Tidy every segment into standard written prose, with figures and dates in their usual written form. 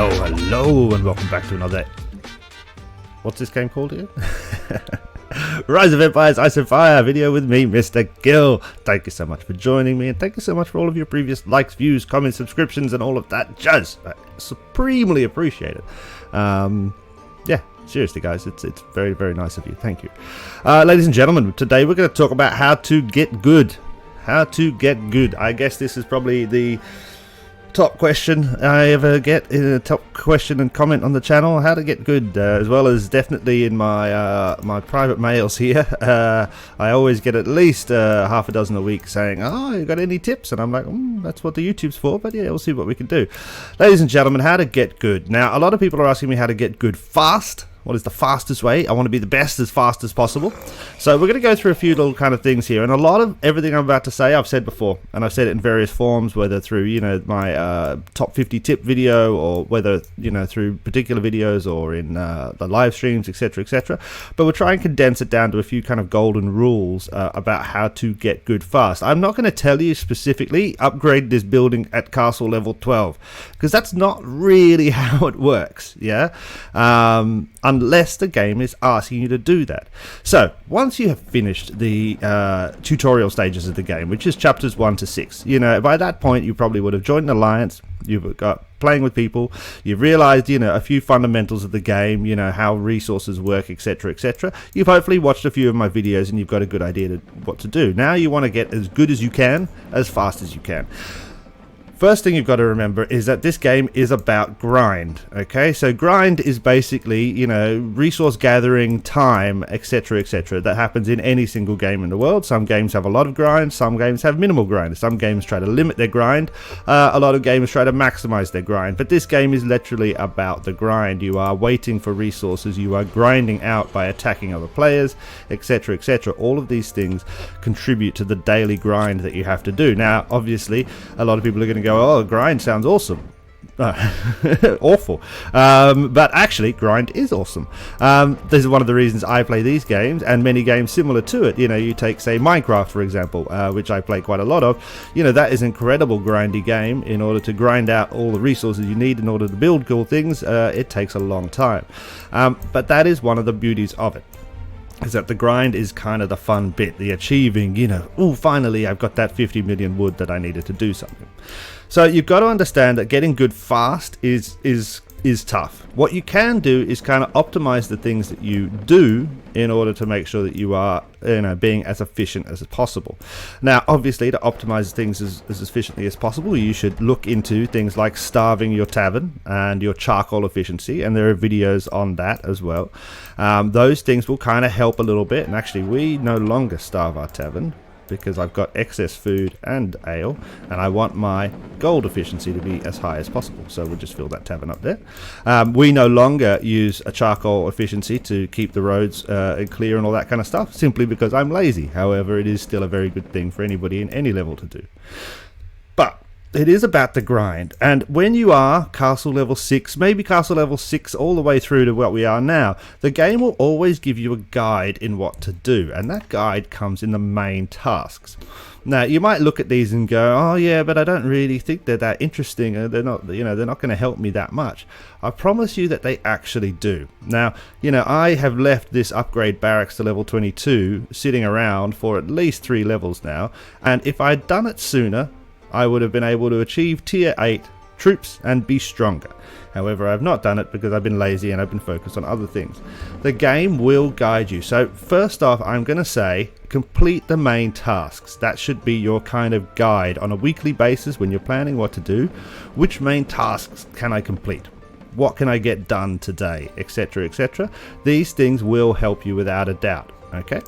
Hello, and welcome back to another... What's this game called again? Rise of Empires, Ice and Fire video with me, Mr. Gill. Thank you so much for joining me, and thank you so much for all of your previous likes, views, comments, subscriptions, and all of that jazz. I supremely appreciate it. Yeah, seriously, guys, it's very, very nice of you. Thank you. Ladies and gentlemen, today we're going to talk about how to get good. How to get good. I guess this is probably the top question I ever get, in a top question and comment on the channel, how to get good, as well as definitely in my my private mails here. I always get at least half a dozen a week saying, oh, you got any tips? And I'm like, that's what the YouTube's for, but yeah, we'll see what we can do. Ladies and gentlemen, how to get good. Now, a lot of people are asking me how to get good fast. What is the fastest way? I want to be the best as fast as possible. So we're going to go through a few little kind of things here. And a lot of everything I'm about to say, I've said before. And I've said it in various forms, whether through, you know, my top 50 tip video, or whether, you know, through particular videos, or in the live streams, etc., etc. But we'll try and condense it down to a few kind of golden rules about how to get good fast. I'm not going to tell you specifically, upgrade this building at castle level 12. Because that's not really how it works, yeah? Unless the game is asking you to do that. So once you have finished the tutorial stages of the game, which is chapters 1 to 6, you know, by that point you probably would have joined an alliance, you've got playing with people, you've realized, you know, a few fundamentals of the game, you know, how resources work, etc., etc. You've hopefully watched a few of my videos and you've got a good idea to what to do. Now you want to get as good as you can, as fast as you can. First thing you've got to remember is that this game is about grind, okay? So grind is basically, you know, resource gathering, time, etc., etc. that happens in any single game in the world. Some games have a lot of grind, some games have minimal grind. Some games try to limit their grind, a lot of games try to maximize their grind. But this game is literally about the grind. You are waiting for resources, you are grinding out by attacking other players, etc., etc. All of these things contribute to the daily grind that you have to do. Now, obviously, a lot of people are going to go, oh, grind sounds awesome. Awful. But actually, grind is awesome. This is one of the reasons I play these games, and many games similar to it. You know, you take, say, Minecraft, for example, which I play quite a lot of. You know, that is an incredible grindy game. In order to grind out all the resources you need in order to build cool things, it takes a long time. But that is one of the beauties of it, is that the grind is kind of the fun bit, the achieving, you know, oh, finally I've got that 50 million wood that I needed to do something. So you've got to understand that getting good fast is tough. What you can do is kind of optimize the things that you do in order to make sure that you are, you know, being as efficient as possible. Now, obviously, to optimize things as efficiently as possible, you should look into things like starving your tavern and your charcoal efficiency, and there are videos on that as well. Those things will kind of help a little bit, and actually we no longer starve our tavern, because I've got excess food and ale, and I want my gold efficiency to be as high as possible. So we'll just fill that tavern up there. We no longer use a charcoal efficiency to keep the roads clear and all that kind of stuff, simply because I'm lazy. However, it is still a very good thing for anybody in any level to do. But it is about the grind, and when you are castle level 6, maybe castle level 6 all the way through to what we are now, the game will always give you a guide in what to do, and that guide comes in the main tasks. Now, you might look at these and go, oh yeah, but I don't really think they're that interesting, they're not, you know, they're not going to help me that much. I promise you that they actually do. Now, you know, I have left this upgrade barracks to level 22 sitting around for at least 3 levels now, and if I'd done it sooner, I would have been able to achieve tier 8 troops and be stronger. However, I've not done it because I've been lazy and I've been focused on other things. The game will guide you. So first off, I'm going to say complete the main tasks. That should be your kind of guide on a weekly basis when you're planning what to do. Which main tasks can I complete? What can I get done today? Etc., etc. These things will help you without a doubt. Okay?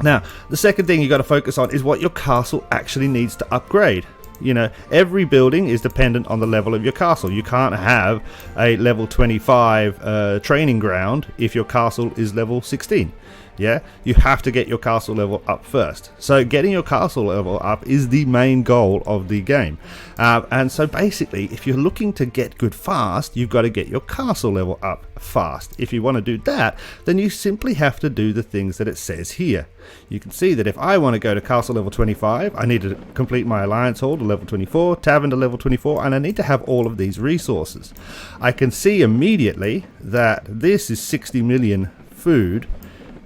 Now, the second thing you got to focus on is what your castle actually needs to upgrade. You know, every building is dependent on the level of your castle. You can't have a level 25 training ground if your castle is level 16. Yeah, you have to get your castle level up first. So getting your castle level up is the main goal of the game. And so basically, if you're looking to get good fast, you've got to get your castle level up fast. If you want to do that, then you simply have to do the things that it says here. You can see that if I want to go to castle level 25, I need to complete my alliance hall to level 24, tavern to level 24, and I need to have all of these resources. I can see immediately that this is 60 million food,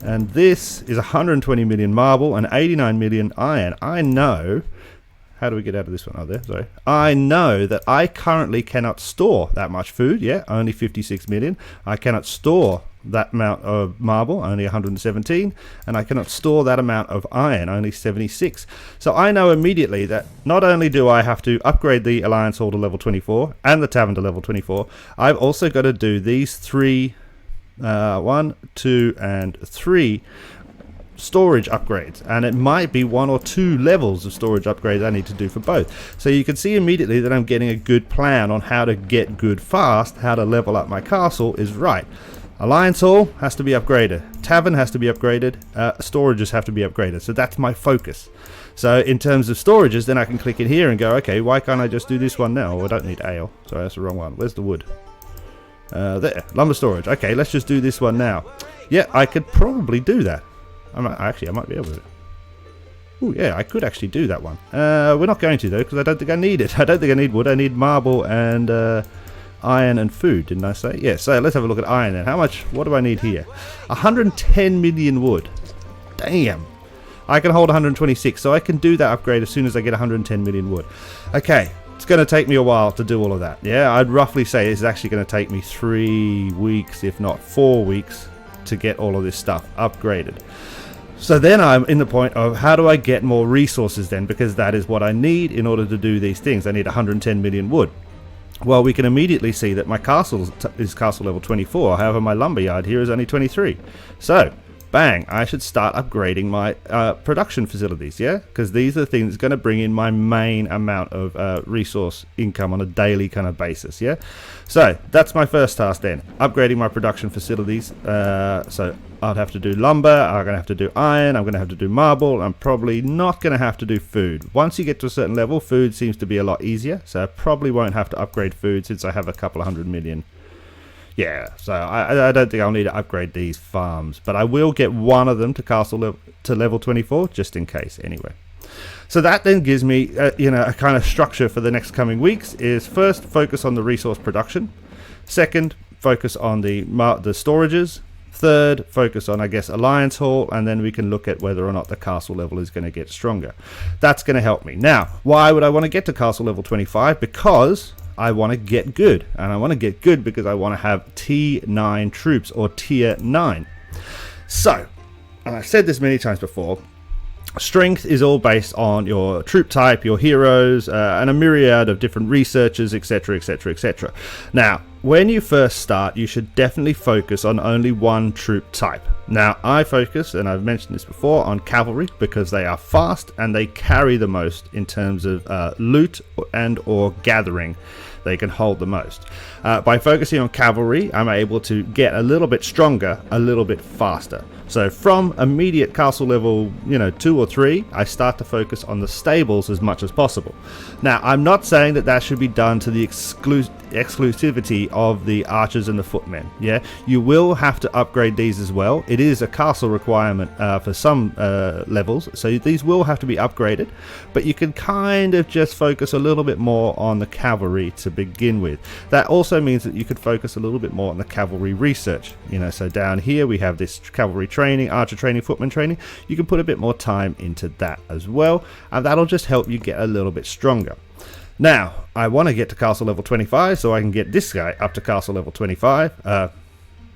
and this is 120 million marble and 89 million iron. I know, how do we get out of this one? Oh, there, sorry. I know that I currently cannot store that much food, yeah, only 56 million. I cannot store that amount of marble, only 117, and I cannot store that amount of iron, only 76. So I know immediately that not only do I have to upgrade the alliance hall to level 24 and the tavern to level 24, I've also got to do these three 1, 2, and 3 storage upgrades, and it might be 1 or 2 levels of storage upgrades I need to do for both. So you can see immediately that I'm getting a good plan on how to get good fast, how to level up my castle is right. Alliance hall has to be upgraded, tavern has to be upgraded, storages have to be upgraded. So that's my focus. So in terms of storages, then I can click in here and go, okay, why can't I just do this one now? Oh, I don't need ale. Sorry, that's the wrong one. Where's the wood? There, lumber storage. Okay, let's just do this one now. Yeah, I could probably do that. I might be able to. Oh yeah, I could actually do that one. We're not going to though, because I don't think I need it. I don't think I need wood. I need marble and iron and food, didn't I say? Yeah, so let's have a look at iron then. How much, what do I need here? 110 million wood. Damn. I can hold 126, so I can do that upgrade as soon as I get 110 million wood. Okay. It's going to take me a while to do all of that. Yeah, I'd roughly say it's actually going to take me 3 weeks, if not 4 weeks, to get all of this stuff upgraded. So then I'm in the point of how do I get more resources then, because that is what I need in order to do these things. I need 110 million wood. Well, we can immediately see that my castle is castle level 24, however my lumberyard here is only 23. So bang, I should start upgrading my production facilities, yeah? Because these are the things that's going to bring in my main amount of resource income on a daily kind of basis, yeah? So that's my first task then, upgrading my production facilities. So I'd have to do lumber, I'm going to have to do iron, I'm going to have to do marble, I'm probably not going to have to do food. Once you get to a certain level, food seems to be a lot easier, so I probably won't have to upgrade food since I have a couple of 100 million. Yeah, so I don't think I'll need to upgrade these farms, but I will get one of them to castle to level 24 just in case anyway. So that then gives me a kind of structure for the next coming weeks. Is first focus on the resource production, second focus on the storages, third focus on, I guess, alliance hall, and then we can look at whether or not the castle level is going to get stronger. That's going to help me. Now, why would I want to get to castle level 25? Because I want to get good, and I want to get good because I want to have T9 troops, or tier 9. So, and I've said this many times before, strength is all based on your troop type, your heroes, and a myriad of different researchers, etc, etc, etc. Now, when you first start, you should definitely focus on only one troop type. Now, I focus, and I've mentioned this before, on cavalry because they are fast and they carry the most in terms of loot and or gathering. They can hold the most. By focusing on cavalry, I'm able to get a little bit stronger, a little bit faster. So from immediate castle level, 2 or 3, I start to focus on the stables as much as possible. Now, I'm not saying that that should be done to the exclusivity of the archers and the footmen. Yeah, you will have to upgrade these as well. It is a castle requirement for some levels, so these will have to be upgraded, but you can kind of just focus a little bit more on the cavalry to begin with. That also means that you could focus a little bit more on the cavalry research. So down here we have this cavalry training, archer training, footman training. You can put a bit more time into that as well, and that'll just help you get a little bit stronger. Now, I want to get to castle level 25 so I can get this guy up to castle level 25,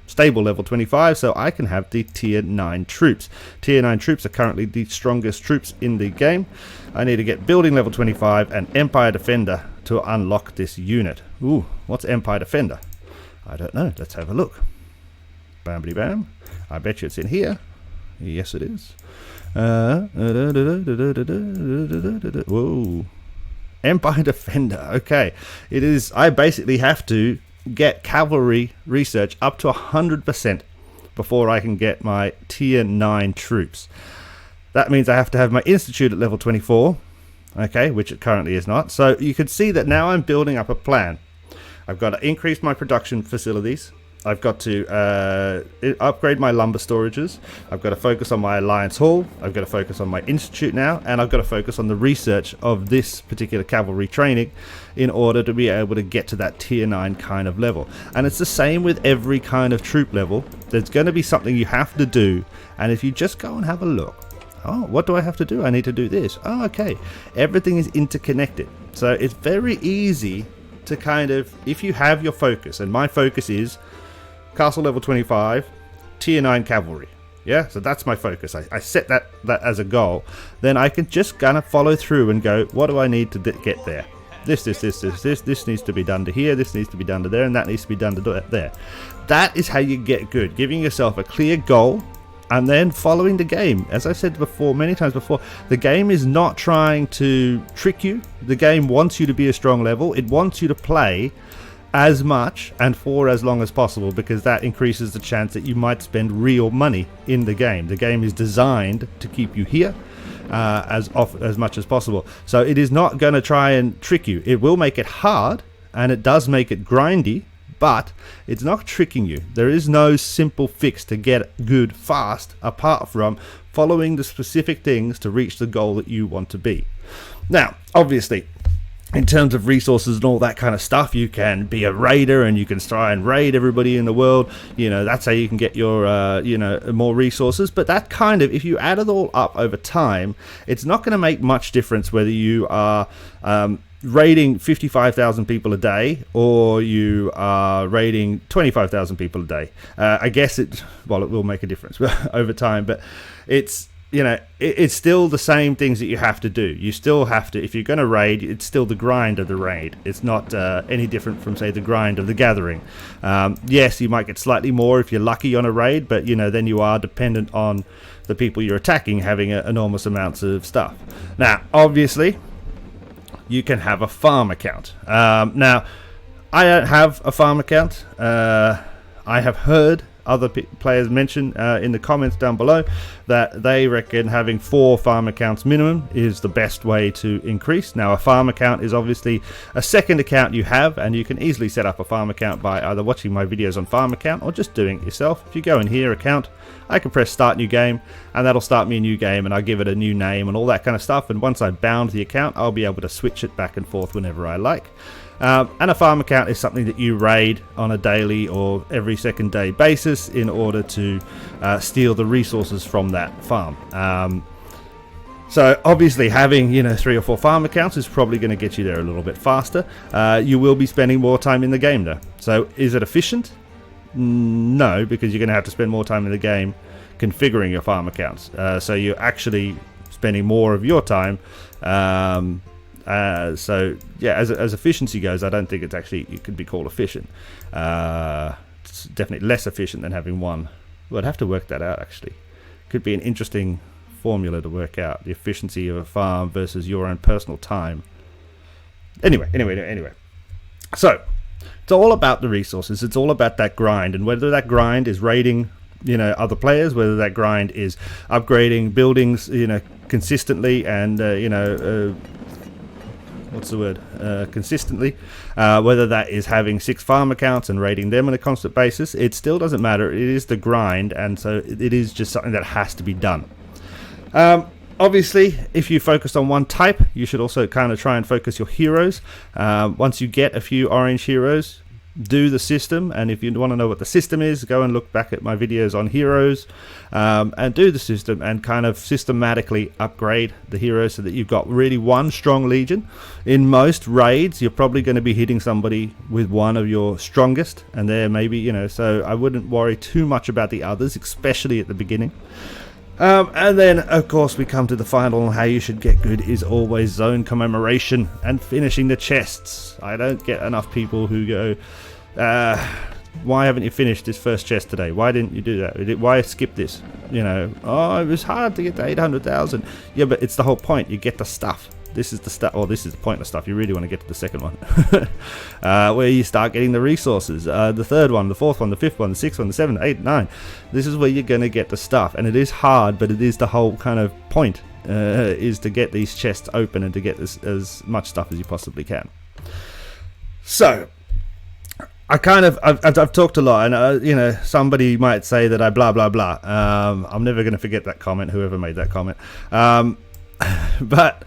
stable level 25, so I can have the tier 9 troops. Tier 9 troops are currently the strongest troops in the game. I need to get building level 25 and Empire Defender to unlock this unit. Ooh, what's Empire Defender? I don't know. Let's have a look. Bambity bam. I bet you it's in here. Yes, it is. Whoa. Empire Defender. Okay. It is. I basically have to get cavalry research up to 100% before I can get my tier 9 troops. That means I have to have my institute at level 24, okay, which it currently is not. So you can see that now I'm building up a plan. I've got to increase my production facilities. I've got to upgrade my lumber storages. I've got to focus on my Alliance Hall. I've got to focus on my institute now, and I've got to focus on the research of this particular cavalry training in order to be able to get to that tier 9 kind of level. And it's the same with every kind of troop level. There's going to be something you have to do, and if you just go and have a look, oh, what do I have to do? I need to do this. Oh, okay. Everything is interconnected. So it's very easy to kind of, if you have your focus, and my focus is Castle level 25, tier 9 cavalry. Yeah, so that's my focus. I set that as a goal. Then I can just kind of follow through and go, what do I need to get there? This needs to be done to here, this needs to be done to there, and that needs to be done to there. That is how you get good, giving yourself a clear goal and then following the game. As I said before, many times before, the game is not trying to trick you. The game wants you to be a strong level. It wants you to play as much and for as long as possible, because that increases the chance that you might spend real money in the game. The game is designed to keep you here as much as possible. So it is not going to try and trick you. It will make it hard, and it does make it grindy, but it's not tricking you. There is no simple fix to get good fast apart from following the specific things to reach the goal that you want to be. Now, obviously, in terms of resources and all that kind of stuff, you can be a raider and you can try and raid everybody in the world. You know, that's how you can get your, more resources. But that kind of, if you add it all up over time, it's not going to make much difference whether you are raiding 55,000 people a day or you are raiding 25,000 people a day. I guess it will make a difference over time, but it's, it's still the same things that you have to do. You still have to, if you're going to raid, it's still the grind of the raid. It's not any different from, say, the grind of the gathering. Yes, you might get slightly more if you're lucky on a raid, but, then you are dependent on the people you're attacking having enormous amounts of stuff. Now, obviously, you can have a farm account. Now, I don't have a farm account. I have heard other players mention in the comments down below that they reckon having 4 farm accounts minimum is the best way to increase. Now, a farm account is obviously a second account you have, and you can easily set up a farm account by either watching my videos on farm account or just doing it yourself. If you go in here, account, I can press start new game, and that'll start me a new game, and I give it a new name and all that kind of stuff. And once I bound the account, I'll be able to switch it back and forth whenever I like. And a farm account is something that you raid on a daily or every second day basis in order to steal the resources from that farm. So obviously having 3 or 4 farm accounts is probably going to get you there a little bit faster. You will be spending more time in the game though. So is it efficient? No, because you're going to have to spend more time in the game configuring your farm accounts. So you're actually spending more of your time. So yeah, as efficiency goes, I don't think it could be called efficient. It's definitely less efficient than having one. Well, I'd have to work that out actually. Could be an interesting formula to work out the efficiency of a farm versus your own personal time. Anyway. So it's all about the resources. It's all about that grind, and whether that grind is raiding other players, whether that grind is upgrading buildings consistently and consistently, whether that is having 6 farm accounts and raiding them on a constant basis, it still doesn't matter. It is the grind, and so it is just something that has to be done. Obviously, if you focus on one type, you should also kind of try and focus your heroes. Once you get a few orange heroes, do the system, and if you want to know what the system is, go and look back at my videos on heroes, and do the system and kind of systematically upgrade the heroes so that you've got really one strong legion. In most raids, you're probably going to be hitting somebody with one of your strongest, and there maybe so I wouldn't worry too much about the others, especially at the beginning. And then of course we come to the final. How you should get good is always zone commemoration and finishing the chests. I don't get enough people who go, why haven't you finished this first chest today? Why didn't you do that? Why skip this? Oh, it was hard to get to 800,000. Yeah, but it's the whole point. You get the stuff. This is the stuff, or this is the pointless stuff. You really want to get to the second one, where you start getting the resources. The third one, the fourth one, the fifth one, the sixth one, the seventh, eighth, nine. This is where you're going to get the stuff, and it is hard, but it is the whole kind of point, is to get these chests open and to get this, as much stuff as you possibly can. So, I've talked a lot, and somebody might say that I blah blah blah. I'm never going to forget that comment, whoever made that comment. But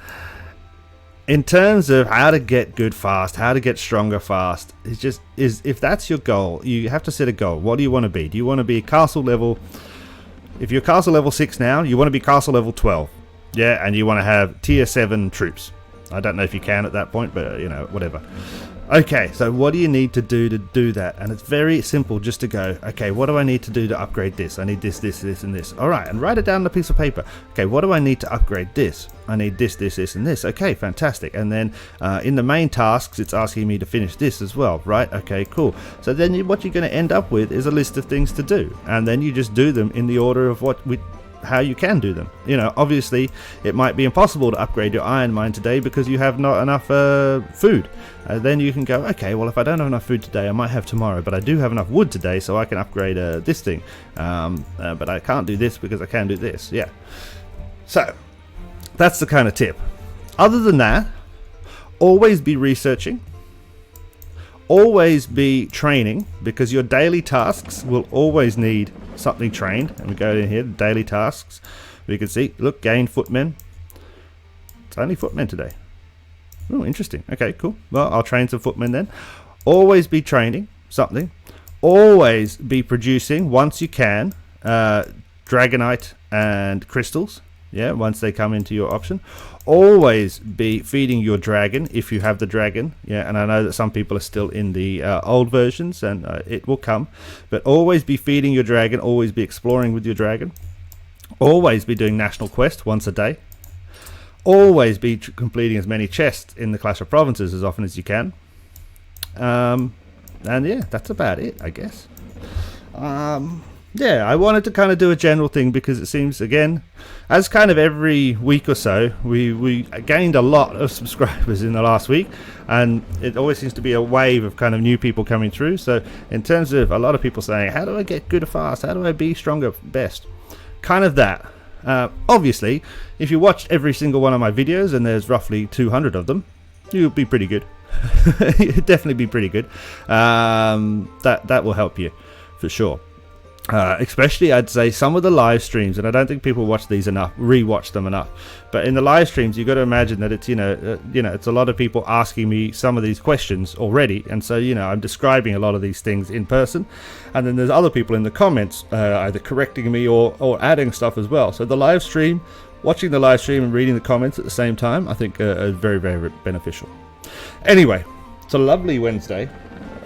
in terms of how to get good fast, how to get stronger fast, if that's your goal, you have to set a goal. What do you want to be? Do you want to be castle level? If you're castle level 6 now, you want to be castle level 12. Yeah, and you want to have tier 7 troops. I don't know if you can at that point, but whatever. Okay, so what do you need to do that? And it's very simple, just to go, okay, what do I need to do to upgrade this? I need this, this, this, and this. All right, and write it down on a piece of paper. Okay, what do I need to upgrade this? I need this, this, this, and this. Okay, fantastic. And then in the main tasks, it's asking me to finish this as well, right? Okay, cool. So then what you're going to end up with is a list of things to do. And then you just do them in the order of how you can do them. Obviously it might be impossible to upgrade your iron mine today because you have not enough food. Then you can go, okay, well, if I don't have enough food today, I might have tomorrow, but I do have enough wood today, so I can upgrade this thing. But I can't do this because I can do this. Yeah. So that's the kind of tip. Other than that, always be researching. Always be training, because your daily tasks will always need something trained. And we go in here, daily tasks. We can see, look, gain footmen. It's only footmen today. Oh, interesting. Okay, cool. Well, I'll train some footmen then. Always be training something. Always be producing, once you can, dragonite and crystals. Yeah, once they come into your option. Always be feeding your dragon if you have the dragon. Yeah, and I know that some people are still in the old versions, and it will come. But always be feeding your dragon. Always be exploring with your dragon. Always be doing national quest once a day. Always be completing as many chests in the Clash of Provinces as often as you can. And yeah, that's about it, I guess. Yeah, I wanted to kind of do a general thing because it seems, again, as kind of every week or so, we gained a lot of subscribers in the last week, and it always seems to be a wave of kind of new people coming through. So in terms of a lot of people saying, how do I get good fast? How do I be stronger best? Kind of that. Obviously, if you watched every single one of my videos, and there's roughly 200 of them, you'll be pretty good. You'll definitely be pretty good. That will help you for sure. Especially, I'd say, some of the live streams, and I don't think people watch these enough, rewatch them enough. But in the live streams, you've got to imagine that it's it's a lot of people asking me some of these questions already, and so I'm describing a lot of these things in person, and then there's other people in the comments either correcting me or adding stuff as well. So the live stream, watching the live stream and reading the comments at the same time, I think are very, very beneficial. Anyway, it's a lovely Wednesday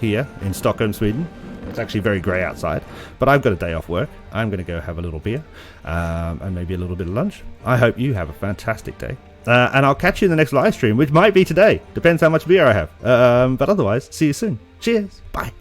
here in Stockholm, Sweden. It's actually very grey outside, but I've got a day off work. I'm going to go have a little beer and maybe a little bit of lunch. I hope you have a fantastic day. And I'll catch you in the next live stream, which might be today. Depends how much beer I have. But otherwise, see you soon. Cheers. Bye.